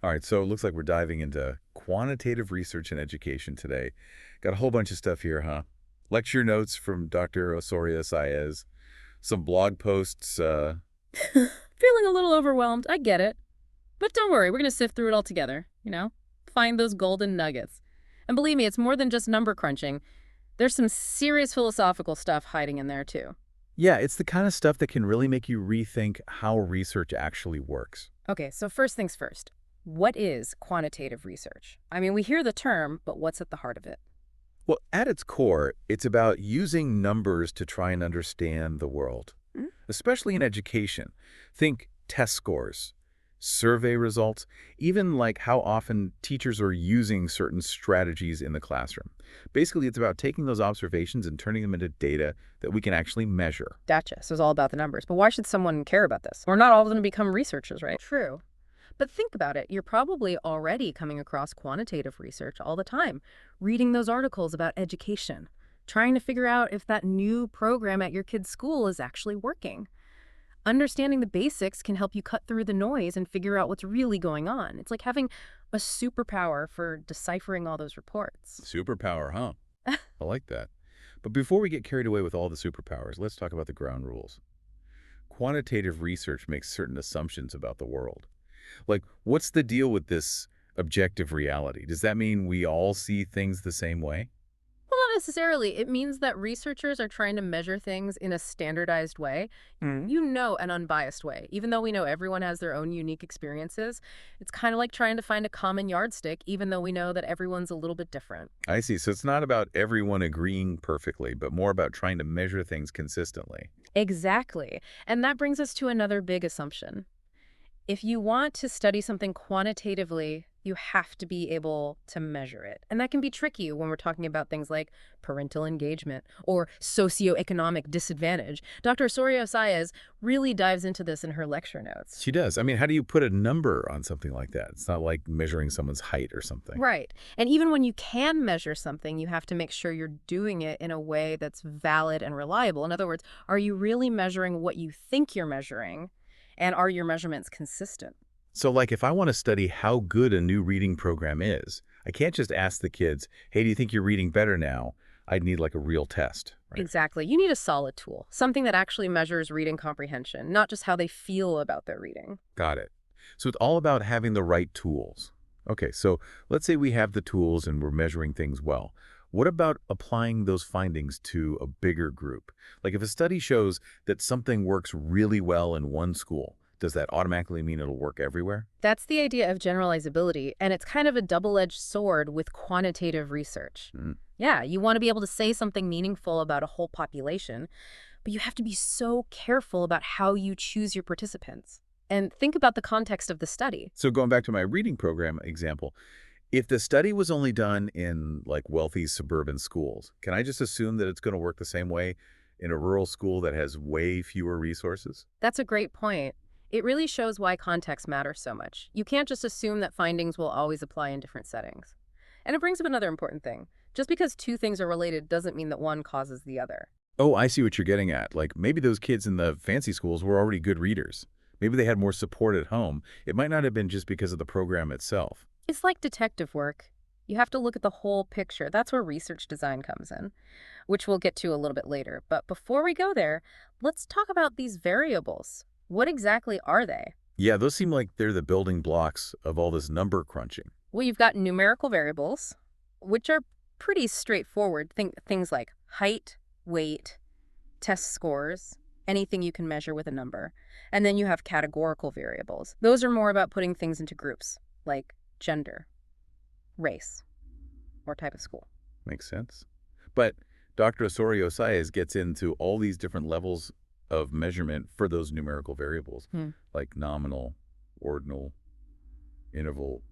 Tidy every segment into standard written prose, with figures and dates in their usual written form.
All right, so it looks like we're diving into quantitative research and education today. Got a whole bunch of stuff here, huh? Lecture notes from Dr. Osorio Saez, some blog posts. Feeling a little overwhelmed, I get it. But don't worry, we're going to sift through it all together. Find those golden nuggets. And believe me, it's more than just number crunching. There's some serious philosophical stuff hiding in there, too. Yeah, it's the kind of stuff that can really make you rethink how research actually works. Okay, so first things first. What is quantitative research? I mean, we hear the term, but what's at the heart of it? Well, at its core, it's about using numbers to try and understand the world, Hmm? especially in education. Think test scores, survey results, even like how often teachers are using certain strategies in the classroom. Basically, it's about taking those observations and turning them into data that we can actually measure. Gotcha. So it's all about the numbers. But why should someone care about this? We're not all going to become researchers, right? True. But think about it. You're probably already coming across quantitative research all the time, reading those articles about education, trying to figure out if that new program at your kid's school is actually working. Understanding the basics can help you cut through the noise and figure out what's really going on. It's like having a superpower for deciphering all those reports. Superpower, huh? I like that. But before we get carried away with all the superpowers, let's talk about the ground rules. Quantitative research makes certain assumptions about the world. Like, what's the deal with this objective reality? Does that mean we all see things the same way? Well, not necessarily. It means that researchers are trying to measure things in a standardized way, an unbiased way. Even though we know everyone has their own unique experiences, it's kind of like trying to find a common yardstick, even though we know that everyone's a little bit different. I see. So it's not about everyone agreeing perfectly, but more about trying to measure things consistently. Exactly. And that brings us to another big assumption. If you want to study something quantitatively, you have to be able to measure it. And that can be tricky when we're talking about things like parental engagement or socioeconomic disadvantage. Dr. Soria Saez really dives into this in her lecture notes. She does. I mean, how do you put a number on something like that? It's not like measuring someone's height or something. Right. And even when you can measure something, you have to make sure you're doing it in a way that's valid and reliable. In other words, are you really measuring what you think you're measuring? And are your measurements consistent? So like if I want to study how good a new reading program is, I can't just ask the kids, hey, do you think you're reading better now? I'd need like a real test, right? Exactly. You need a solid tool, something that actually measures reading comprehension, not just how they feel about their reading. Got it. So it's all about having the right tools. Okay, so let's say we have the tools and we're measuring things well. What about applying those findings to a bigger group? Like if a study shows that something works really well in one school, does that automatically mean it'll work everywhere? That's the idea of generalizability, and it's kind of a double-edged sword with quantitative research. Mm. Yeah, you want to be able to say something meaningful about a whole population, but you have to be so careful about how you choose your participants. And think about the context of the study. So going back to my reading program example, if the study was only done in like wealthy suburban schools, can I just assume that it's going to work the same way in a rural school that has way fewer resources? That's a great point. It really shows why context matters so much. You can't just assume that findings will always apply in different settings. And it brings up another important thing. Just because two things are related doesn't mean that one causes the other. Oh, I see what you're getting at. Like maybe those kids in the fancy schools were already good readers. Maybe they had more support at home. It might not have been just because of the program itself. It's like detective work. You have to look at the whole picture. That's where research design comes in, which we'll get to a little bit later. But before we go there, let's talk about these variables. What exactly are they? Yeah, those seem like they're the building blocks of all this number crunching. Well, you've got numerical variables, which are pretty straightforward. Think things like height, weight, test scores, anything you can measure with a number. And then you have categorical variables. Those are more about putting things into groups, like gender, race, or type of school. Makes sense. But Dr. Osorio Saez gets into all these different levels of measurement for those numerical variables, like nominal, ordinal, interval,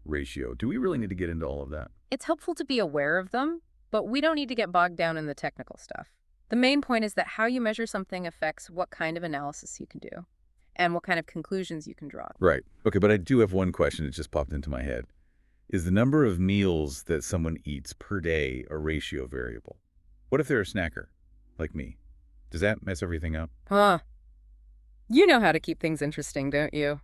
ratio. Do we really need to get into all of that? It's helpful to be aware of them, but we don't need to get bogged down in the technical stuff. The main point is that how you measure something affects what kind of analysis you can do and what kind of conclusions you can draw. Right. Okay, but I do have one question that just popped into my head. Is the number of meals that someone eats per day a ratio variable? What if they're a snacker, like me? Does that mess everything up? Huh. You know how to keep things interesting, don't you?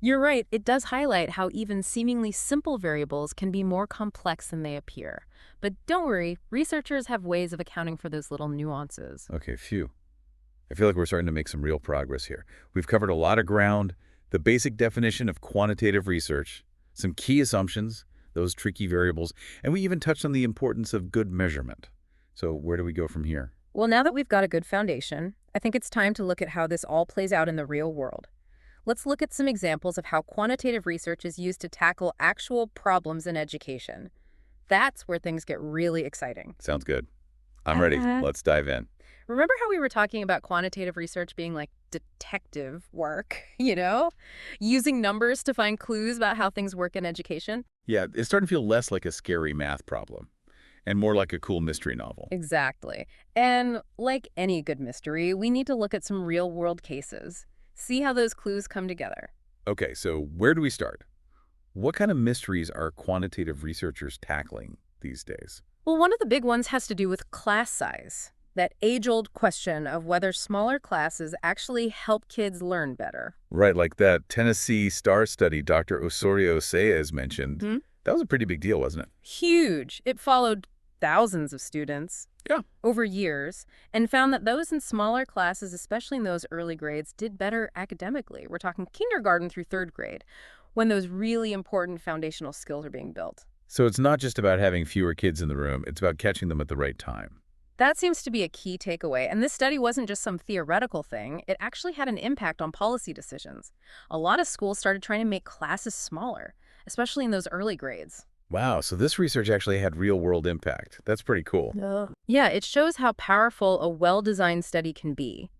You're right, it does highlight how even seemingly simple variables can be more complex than they appear. But don't worry, researchers have ways of accounting for those little nuances. Okay, phew. I feel like we're starting to make some real progress here. We've covered a lot of ground, the basic definition of quantitative research, some key assumptions, those tricky variables, and we even touched on the importance of good measurement. So where do we go from here? Well, now that we've got a good foundation, I think it's time to look at how this all plays out in the real world. Let's look at some examples of how quantitative research is used to tackle actual problems in education. That's where things get really exciting. Sounds good. I'm ready. Let's dive in. Remember how we were talking about quantitative research being like detective work, Using numbers to find clues about how things work in education? Yeah, it's starting to feel less like a scary math problem and more like a cool mystery novel. Exactly. And like any good mystery, we need to look at some real-world cases. See how those clues come together. Okay, so where do we start? What kind of mysteries are quantitative researchers tackling these days? Well, one of the big ones has to do with class size. That age-old question of whether smaller classes actually help kids learn better. Right, like that Tennessee STAR study Dr. Osorio Saez mentioned. Hmm? That was a pretty big deal, wasn't it? Huge. It followed thousands of students Yeah. over years and found that those in smaller classes, especially in those early grades, did better academically. We're talking kindergarten through third grade, when those really important foundational skills are being built. So it's not just about having fewer kids in the room, it's about catching them at the right time. That seems to be a key takeaway, and this study wasn't just some theoretical thing. It actually had an impact on policy decisions. A lot of schools started trying to make classes smaller, especially in those early grades. Wow, so this research actually had real-world impact. That's pretty cool. Yeah, it shows how powerful a well-designed study can be.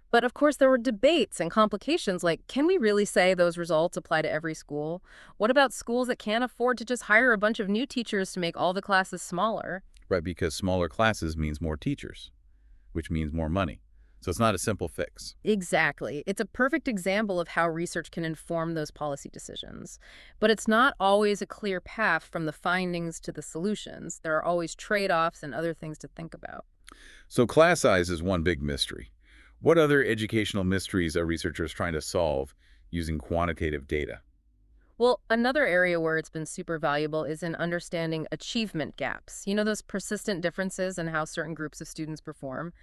But of course, there were debates and complications like, can we really say those results apply to every school? What about schools that can't afford to just hire a bunch of new teachers to make all the classes smaller? Right, because smaller classes means more teachers, which means more money. So it's not a simple fix. Exactly. It's a perfect example of how research can inform those policy decisions. But it's not always a clear path from the findings to the solutions. There are always trade-offs and other things to think about. So class size is one big mystery. What other educational mysteries are researchers trying to solve using quantitative data? Well, another area where it's been super valuable is in understanding achievement gaps. Those persistent differences in how certain groups of students perform,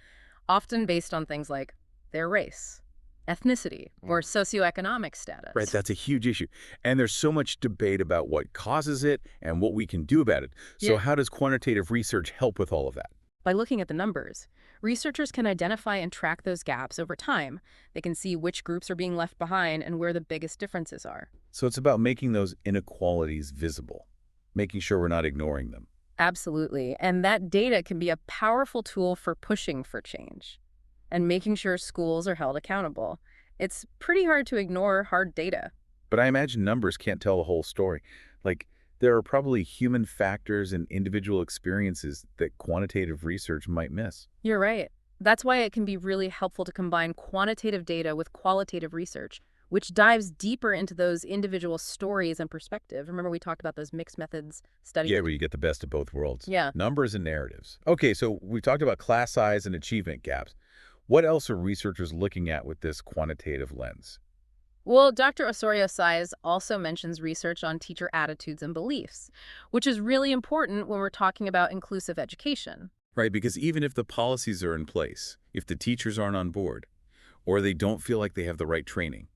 often based on things like their race, ethnicity, or socioeconomic status. Right, that's a huge issue. And there's so much debate about what causes it and what we can do about it. So Yeah. how does quantitative research help with all of that? By looking at the numbers, researchers can identify and track those gaps over time. They can see which groups are being left behind and where the biggest differences are. So it's about making those inequalities visible, making sure we're not ignoring them. Absolutely. And that data can be a powerful tool for pushing for change and making sure schools are held accountable. It's pretty hard to ignore hard data. But I imagine numbers can't tell the whole story. Like, there are probably human factors and individual experiences that quantitative research might miss. You're right. That's why it can be really helpful to combine quantitative data with qualitative research, which dives deeper into those individual stories and perspective. Remember we talked about those mixed methods studies? Yeah, where you get the best of both worlds. Yeah. Numbers and narratives. Okay, so we talked about class size and achievement gaps. What else are researchers looking at with this quantitative lens? Well, Dr. Osorio Saez also mentions research on teacher attitudes and beliefs, which is really important when we're talking about inclusive education. Right, because even if the policies are in place, if the teachers aren't on board, or they don't feel like they have the right training,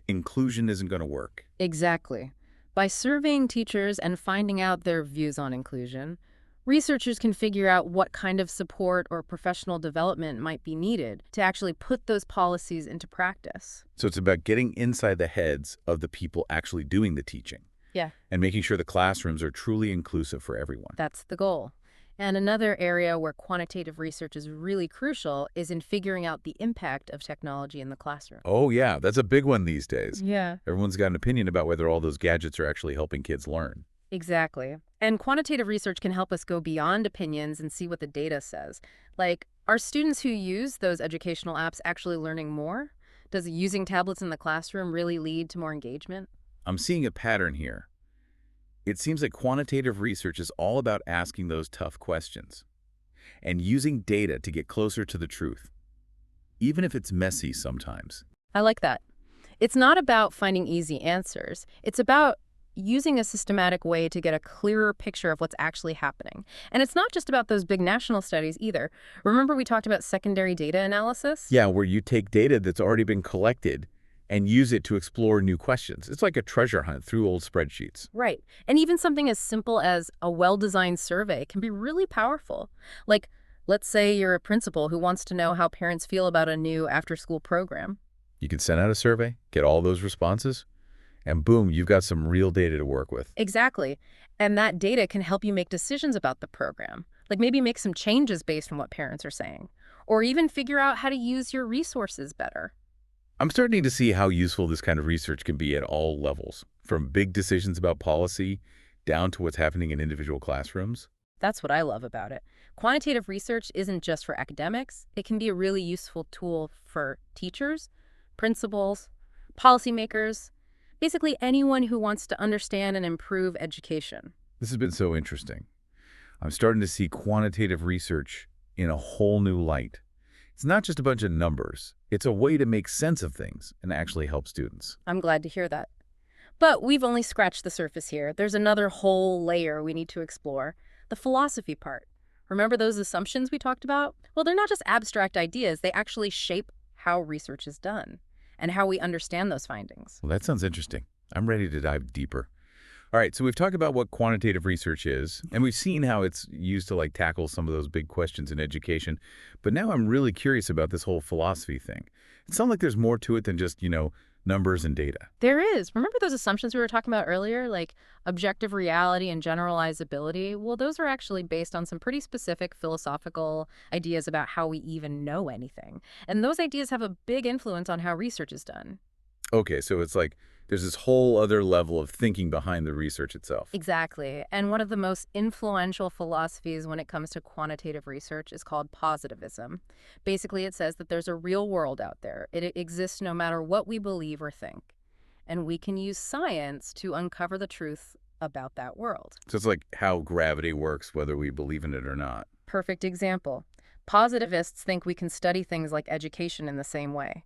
inclusion isn't going to work. Exactly. By surveying teachers and finding out their views on inclusion, researchers can figure out what kind of support or professional development might be needed to actually put those policies into practice. So it's about getting inside the heads of the people actually doing the teaching. Yeah. And making sure the classrooms are truly inclusive for everyone. That's the goal. And another area where quantitative research is really crucial is in figuring out the impact of technology in the classroom. Oh yeah, that's a big one these days. Yeah. Everyone's got an opinion about whether all those gadgets are actually helping kids learn. Exactly. And quantitative research can help us go beyond opinions and see what the data says. Like, are students who use those educational apps actually learning more? Does using tablets in the classroom really lead to more engagement? I'm seeing a pattern here. It seems like quantitative research is all about asking those tough questions and using data to get closer to the truth, even if it's messy sometimes. I like that. It's not about finding easy answers. It's about using a systematic way to get a clearer picture of what's actually happening. And it's not just about those big national studies either. Remember we talked about secondary data analysis? Yeah, where you take data that's already been collected and use it to explore new questions. It's like a treasure hunt through old spreadsheets. Right. And even something as simple as a well-designed survey can be really powerful. Like, let's say you're a principal who wants to know how parents feel about a new after-school program. You can send out a survey, get all those responses, and boom, you've got some real data to work with. Exactly. And that data can help you make decisions about the program, like maybe make some changes based on what parents are saying, or even figure out how to use your resources better. I'm starting to see how useful this kind of research can be at all levels, from big decisions about policy down to what's happening in individual classrooms. That's what I love about it. Quantitative research isn't just for academics. It can be a really useful tool for teachers, principals, policymakers, basically anyone who wants to understand and improve education. This has been so interesting. I'm starting to see quantitative research in a whole new light. It's not just a bunch of numbers. It's a way to make sense of things and actually help students. I'm glad to hear that. But we've only scratched the surface here. There's another whole layer we need to explore, the philosophy part. Remember those assumptions we talked about? Well, they're not just abstract ideas. They actually shape how research is done and how we understand those findings. Well, that sounds interesting. I'm ready to dive deeper. All right, so we've talked about what quantitative research is, and we've seen how it's used to tackle some of those big questions in education. But now I'm really curious about this whole philosophy thing. It sounds like there's more to it than just, numbers and data. There is. Remember those assumptions we were talking about earlier, like objective reality and generalizability? Well, those are actually based on some pretty specific philosophical ideas about how we even know anything. And those ideas have a big influence on how research is done. Okay, so it's like there's this whole other level of thinking behind the research itself. Exactly. And one of the most influential philosophies when it comes to quantitative research is called positivism. Basically, it says that there's a real world out there. It exists no matter what we believe or think. And we can use science to uncover the truth about that world. So it's like how gravity works, whether we believe in it or not. Perfect example. Positivists think we can study things like education in the same way.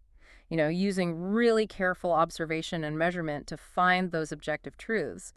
Using really careful observation and measurement to find those objective truths,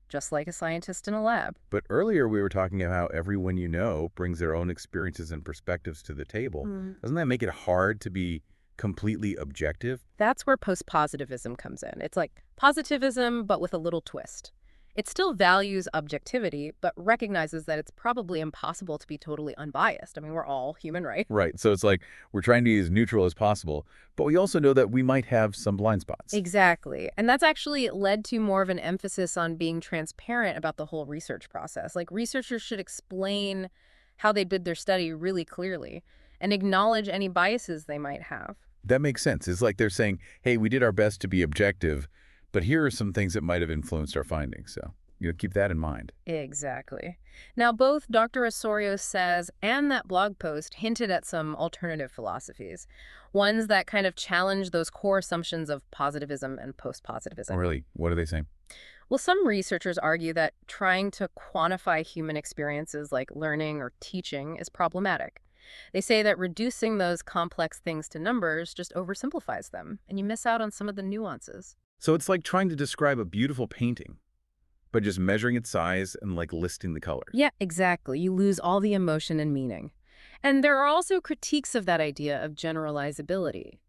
just like a scientist in a lab. But earlier we were talking about how everyone you know brings their own experiences and perspectives to the table. Doesn't that make it hard to be completely objective? That's where post-positivism comes in. It's like positivism, but with a little twist. It still values objectivity, but recognizes that it's probably impossible to be totally unbiased. I mean, we're all human, right? Right. So it's like we're trying to be as neutral as possible, but we also know that we might have some blind spots. Exactly. And that's actually led to more of an emphasis on being transparent about the whole research process. Like researchers should explain how they did their study really clearly and acknowledge any biases they might have. That makes sense. It's like they're saying, hey, we did our best to be objective, but here are some things that might have influenced our findings. So, keep that in mind. Exactly. Now, both Dr. Osorio says and that blog post hinted at some alternative philosophies, ones that kind of challenge those core assumptions of positivism and post-positivism. Oh, really? What are they saying? Well, some researchers argue that trying to quantify human experiences like learning or teaching is problematic. They say that reducing those complex things to numbers just oversimplifies them, and you miss out on some of the nuances. So it's like trying to describe a beautiful painting, but just measuring its size and listing the colors. Yeah, exactly. You lose all the emotion and meaning. And there are also critiques of that idea of generalizability.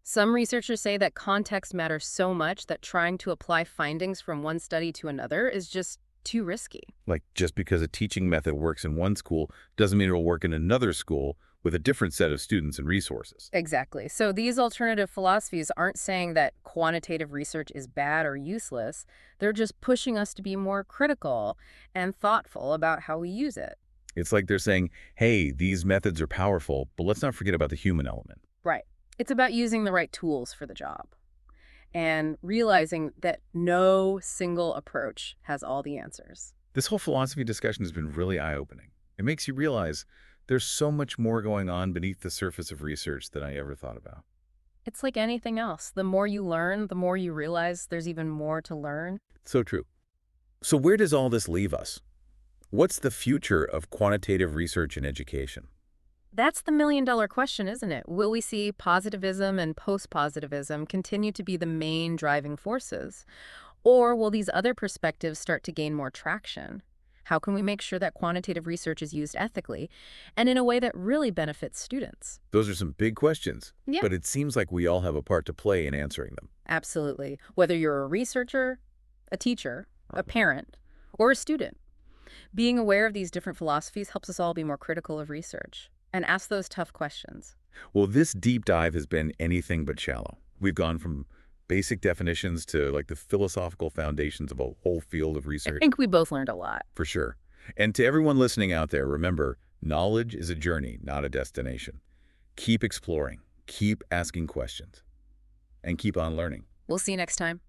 Some researchers say that context matters so much that trying to apply findings from one study to another is just too risky. Like just because a teaching method works in one school doesn't mean it will work in another school with a different set of students and resources. Exactly. So these alternative philosophies aren't saying that quantitative research is bad or useless. They're just pushing us to be more critical and thoughtful about how we use it. It's like they're saying, hey, these methods are powerful, but let's not forget about the human element. Right. It's about using the right tools for the job and realizing that no single approach has all the answers. This whole philosophy discussion has been really eye-opening. It makes you realize there's so much more going on beneath the surface of research than I ever thought about. It's like anything else. The more you learn, the more you realize there's even more to learn. So true. So where does all this leave us? What's the future of quantitative research in education? That's the million-dollar question, isn't it? Will we see positivism and post-positivism continue to be the main driving forces? Or will these other perspectives start to gain more traction? How can we make sure that quantitative research is used ethically and in a way that really benefits students? Those are some big questions, Yeah, but it seems like we all have a part to play in answering them. absolutely. Whether you're a researcher, a teacher, a parent, or a student, being aware of these different philosophies helps us all be more critical of research and ask those tough questions. Well, this deep dive has been anything but shallow. We've gone from basic definitions to like the philosophical foundations of a whole field of I research, think we both learned a lot. for sure. And to everyone listening out there, remember, knowledge is a journey, not a destination. Keep exploring, keep asking questions, and keep on learning. We'll see you next time.